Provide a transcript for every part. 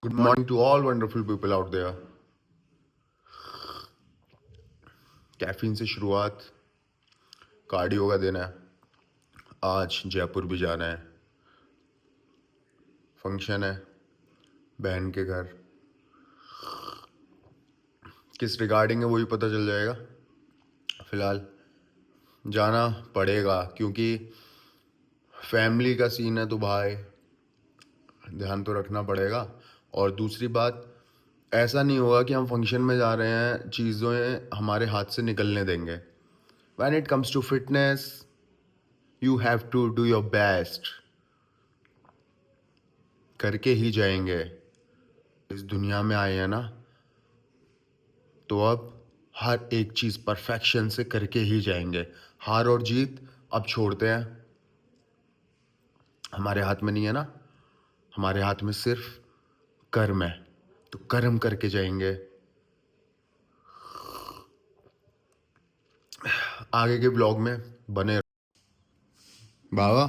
Good morning to all wonderful people out there. Caffeine से शुरुआत, cardio का दिन है. आज जयपुर भी जाना है, फंक्शन है बहन के घर. किस रिगार्डिंग है वही पता चल जाएगा. फिलहाल जाना पड़ेगा क्योंकि फैमिली का सीन है तो भाई ध्यान तो रखना पड़ेगा. और दूसरी बात, ऐसा नहीं होगा कि हम फंक्शन में जा रहे हैं चीज़ें हमारे हाथ से निकलने देंगे. When it comes to fitness you have to do your best. करके ही जाएंगे. इस दुनिया में आए हैं ना, तो अब हर एक चीज़ परफेक्शन से करके ही जाएंगे. हार और जीत अब छोड़ते हैं, हमारे हाथ में नहीं है ना. हमारे हाथ में सिर्फ कर्म है, तो कर्म करके जाएंगे. आगे के ब्लॉग में बने रहो. बाबा,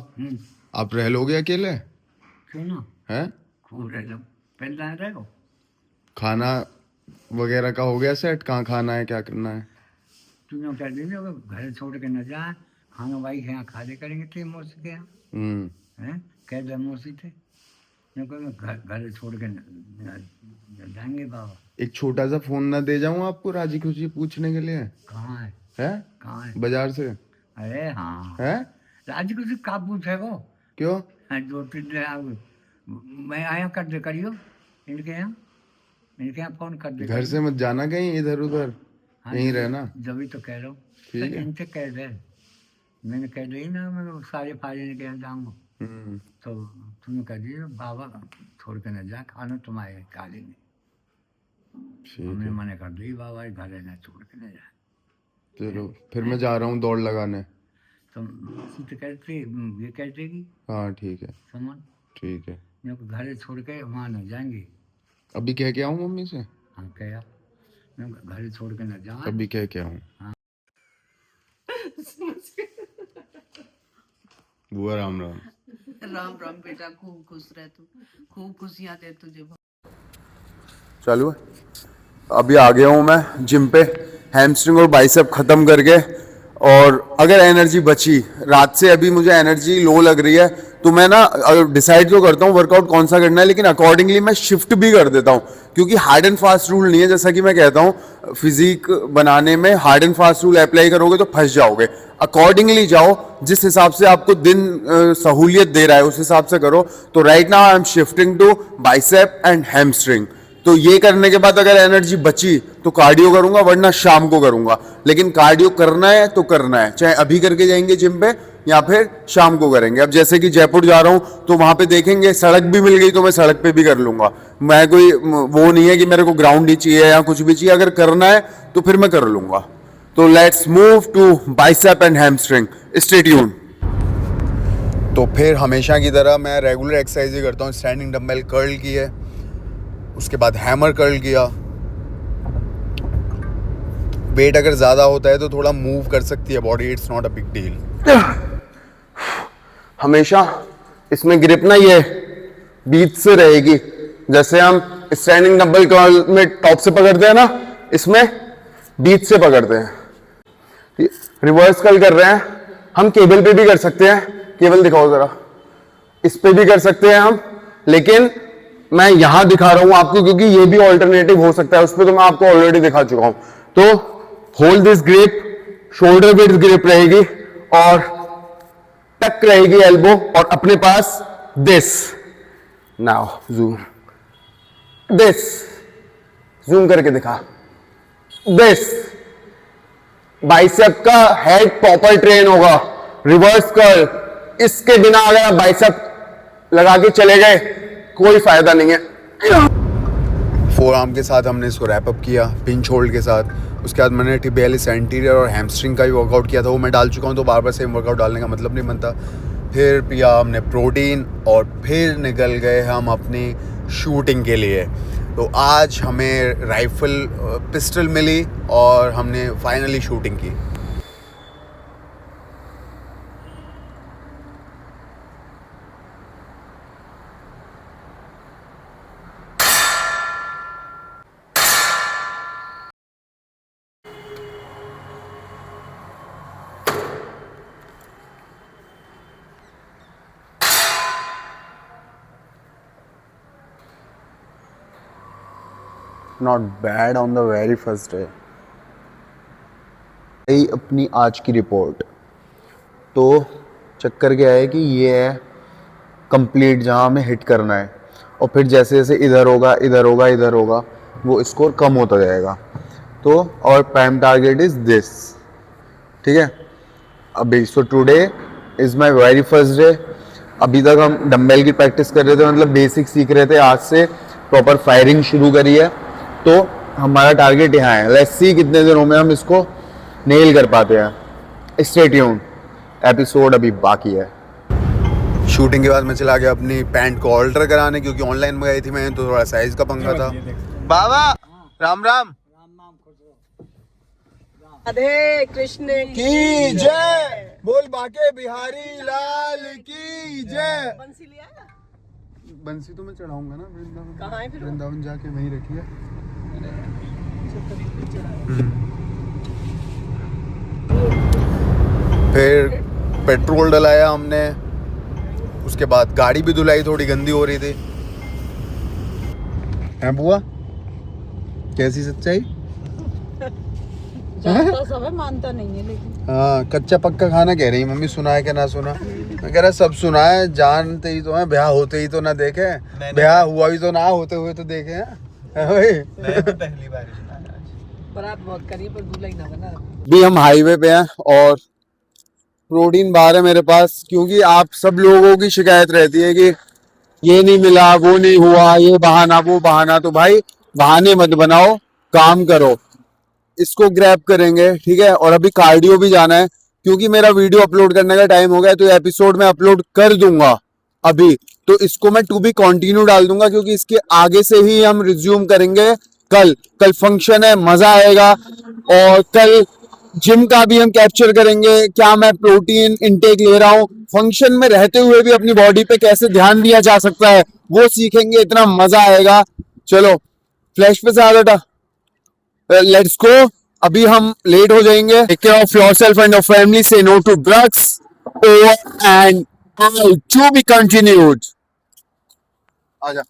आप रह लोगे अकेले क्यों ना हैं? खूब रह लो पहले रहो. खाना वगैरह का हो गया सेट? कहाँ खाना है, क्या करना है? तुम कह दीजिए घर छोड़ के न जा. खाना भाई के यहाँ खा ले करेंगे थे मौसी के यहाँ हैं. कह दे मौसी थे घर छोड़ के जाएंगे बाबा. एक छोटा सा फोन ना दे जाऊं आपको राजी खुशी पूछने के लिए? कहाँ है? कहाँ है? बाजार से. अरे हाँ है? राजी कुछ का पूछे वो. क्यों? 2-3 दिन मैं आया कर दे करियो इनके यहाँ फोन कर दे. घर से मत जाना कहीं इधर उधर, यहीं रहना. जब ही तो कह रहा हूँ. ठीक है. इनसे कह दे, मैंने कह दी ना मैं सारे फाड़े के यहाँ जाऊँगा. तो तुम कह दीजिए बाबा छोड़ के न जा, खाना तुम्हारे खा लेंगे. हमने मना कर दी बाबा घर न छोड़ के न जा. चलो फिर मैं जा रहा हूँ दौड़ लगाने. तुम तो कहते ये कह देगी. हाँ ठीक है. सामान ठीक है. घर छोड़ के वहाँ न जाएंगे. अभी कह के आऊँ मम्मी से? हाँ कह घर छोड़ के न जा. अभी कह के आऊँ. बुआ राम राम. राम राम बेटा, खूब खुश रह तू, खूब खुशियाँ दे तुझे. चालू है. अभी आ गया हूँ मैं जिम पे, हैमस्ट्रिंग और बाइसेप ख़त्म करके. और अगर एनर्जी बची रात से, अभी मुझे एनर्जी लो लग रही है, तो मैं ना डिसाइड तो करता हूँ वर्कआउट कौन सा करना है, लेकिन अकॉर्डिंगली मैं शिफ्ट भी कर देता हूँ. क्योंकि हार्ड एंड फास्ट रूल नहीं है. जैसा कि मैं कहता हूँ फिजिक बनाने में hard and fast rule apply करोगे तो फंस जाओगे. अकॉर्डिंगली जाओ, जिस हिसाब से आपको दिन सहूलियत दे रहा है उस हिसाब से करो. तो right now I am shifting to bicep and hamstring. तो ये करने के बाद अगर एनर्जी बची तो कार्डियो करूंगा, वरना शाम को करूंगा. लेकिन कार्डियो करना है तो करना है, चाहे अभी करके जाएंगे जिम पे या फिर शाम को करेंगे. अब जैसे कि जयपुर जा रहा हूं तो वहां पे देखेंगे, सड़क भी मिल गई तो मैं सड़क पे भी कर लूंगा. मैं कोई वो नहीं है कि मेरे को ग्राउंड ही चाहिए या कुछ भी चाहिए. अगर करना है तो फिर मैं कर लूंगा. तो let's move to bicep and hamstring. Stay tuned. तो फिर हमेशा की तरह मैं रेगुलर एक्सरसाइज ही करता हूँ. स्टैंडिंग डंबल कर्ल की है, उसके बाद हैमर कर्ल किया. वेट अगर ज़्यादा होता है तो थोड़ा मूव कर सकती है body, it's not a big deal. हमेशा इसमें ग्रिप ना ये बीच से रहेगी. जैसे हम स्टैंडिंग डंबल कर्ल में टॉप से पकड़ते हैं ना, इसमें बीच से पकड़ते हैं. रिवर्स कर्ल कर रहे हैं हम, केबल पे भी कर सकते हैं. केबल दिखाओ जरा. इस पे भी कर सकते हैं हम, लेकिन मैं यहां दिखा रहा हूं आपको क्योंकि ये भी ऑल्टरनेटिव हो सकता है. उस पर तो मैं आपको ऑलरेडी दिखा चुका हूं. तो hold this grip, shoulder width grip रहेगी और टक रहेगी एल्बो, और अपने पास this. Now zoom, this zoom करके दिखा. दिस बाइसेप का हेड प्रॉपर ट्रेन होगा. रिवर्स कर्ल, इसके बिना अगर आप बाइसेप लगा के चले गए कोई फायदा नहीं है. फोर आर्म के साथ हमने इसको रैप अप किया, पिंच होल्ड के साथ. उसके बाद मैंने टिबियालिस एंटीरियर और हैमस्ट्रिंग का भी वर्कआउट किया था, वो मैं डाल चुका हूँ, तो बार बार सेम वर्कआउट डालने का मतलब नहीं बनता. फिर पिया हमने प्रोटीन और फिर निकल गए हम अपनी शूटिंग के लिए. तो आज हमें राइफल पिस्टल मिली और हमने फाइनली शूटिंग की. Not bad on the very first day. यही अपनी आज की रिपोर्ट। तो चक्कर क्या है कि ये है कंप्लीट जहाँ हमें हिट करना है, और फिर जैसे जैसे इधर होगा इधर होगा इधर होगा वो स्कोर कम होता जाएगा। तो और प्राइम टारगेट इज दिस, ठीक है। अभी so today is my very first day. अभी तक हम डंबल की प्रैक्टिस कर रहे थे, मतलब बेसिक सीख रहे थे। आज से प्रॉपर फायरिंग शुरू करी है, तो हमारा टारगेट यहाँ है। लेट्स सी कितने दिनों में हम इसको नेल कर पाते हैं। स्टे ट्यून्ड, एपिसोड अभी बाकी है। शूटिंग के बाद मैं चला गया अपनी पैंट को ऑल्टर कराने, क्योंकि ऑनलाइन मंगाई थी मैंने, तो थोड़ा साइज का पंगा था। बाबा राम राम। राधे कृष्ण की जय बोल, बाके बिहारी लाल की जय। बंसी लिया है? बंसी तो मैं चढ़ाऊंगा ना वृंदावन। कहाँ है फिर वो? वृंदावन जाके वहीं रखी है। फिर पेट्रोल डलाया हमने, उसके बाद गाड़ी भी धुलाई, थोड़ी गंदी हो रही थी। हैं बुआ, कैसी सच्चाई? जानता सब है, मानता नहीं है लेकिन। हाँ, कच्चा पक्का खाना कह रही मम्मी। सुना है कि ना सुना? मैं कह रहा सब सुना है, जानते ही तो है, ब्याह होते ही तो ना देखे, ब्याह हुआ भी तो ना, होते हुए तो देखे हैं। मैंने तो पहली बार ही सुना है आज। बारात बहुत करी पर दूल्हा ही ना बना। अभी हम हाईवे पे हैं और प्रोटीन बार है मेरे पास, क्योंकि आप सब लोगों की शिकायत रहती है कि ये नहीं मिला, वो नहीं हुआ, ये बहाना वो बहाना। तो भाई बहाने मत बनाओ, काम करो। इसको ग्रैब करेंगे, ठीक है। और अभी कार्डियो भी जाना है, क्योंकि मेरा वीडियो अपलोड करने का टाइम हो गया, तो एपिसोड में अपलोड कर दूंगा अभी। तो इसको मैं टू बी कंटिन्यू डाल दूंगा, क्योंकि इसके आगे से ही हम रिज्यूम करेंगे। कल फंक्शन है, मजा आएगा। और कल जिम का भी हम कैप्चर करेंगे, क्या मैं प्रोटीन इनटेक ले रहा हूँ, फंक्शन में रहते हुए भी अपनी बॉडी पे कैसे ध्यान दिया जा सकता है वो सीखेंगे। इतना मजा आएगा। चलो फ्लैश पे से आ बेटा, लेट्स गो। अभी हम लेट हो जाएंगे। Take care of yourself and your family, say no to drugs, and to be continued. आजा।